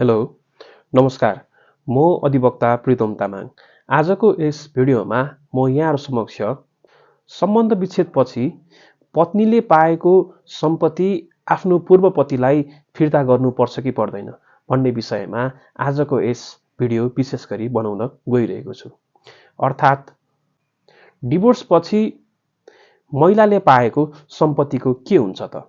Hello नमस्कार म अधिवक्ता प्रीतम तामाङ। आजको यस भिडियोमा म यहाँहरु समक्ष सम्बन्ध विच्छेदपछि पत्नीले पाएको सम्पत्ति आफ्नो पूर्व पतिलाई फिर्ता गर्नुपर्छ कि पर्दैन भन्ने विषयमा आजको यस भिडियो विशेष गरी बनाउन गइरहेको छु। अर्थात् डिभोर्स पछि महिलाले पाएको सम्पत्तिको के हुन्छ त?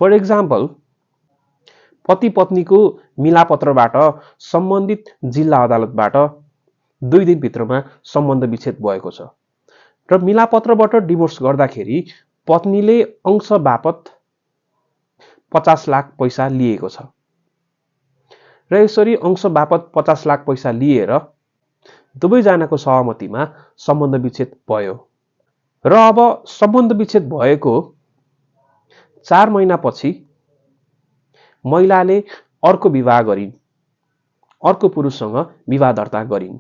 फर एक्जाम्पल, पति पत्नीको मिलापत्रबाट सम्बन्धित जिल्ला अदालतबाट 2 दिनभित्रमा सम्बन्ध विच्छेद भएको छ र मिलापत्रबाट डिभोर्स गर्दाखेरि पत्नीले अंश बापत 50 लाख पैसा लिएको छ र यसरी अंश बापत 50 लाख पैसा लिएर दुवैजनाको सहमतिमा सम्बन्ध विच्छेद भयो र अब सम्बन्ध विच्छेद भएको 4 महिनापछि महिलाले अर्को विवाह गरिन्, अर्को पुरुषसँग विवाह दर्ता गरिन्।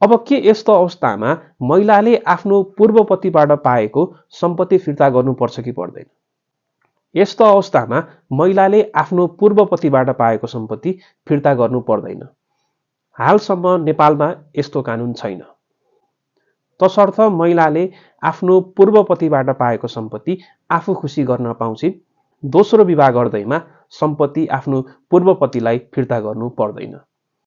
अब के यस्तो अवस्थामा महिलाले आफ्नो पूर्व पतिबाट पाएको सम्पत्ति फिर्ता गर्नुपर्छ कि पर्दैन? यस्तो अवस्थामा महिलाले आफ्नो पूर्व पतिबाट पाएको सम्पत्ति फिर्ता गर्नु पर्दैन। हालसम्म नेपालमा यस्तो कानुन छैन। तसर्थ महिलाले आफ्नो पूर्व पतिबाट पाएको सम्पत्ति आफू खुसी गर्न पाउँछिन्। दोस्रो विवाह गर्दैमा सम्पत्ति आफ्नो पूर्व पतिलाई फिर्ता गर्नु पर्दैन।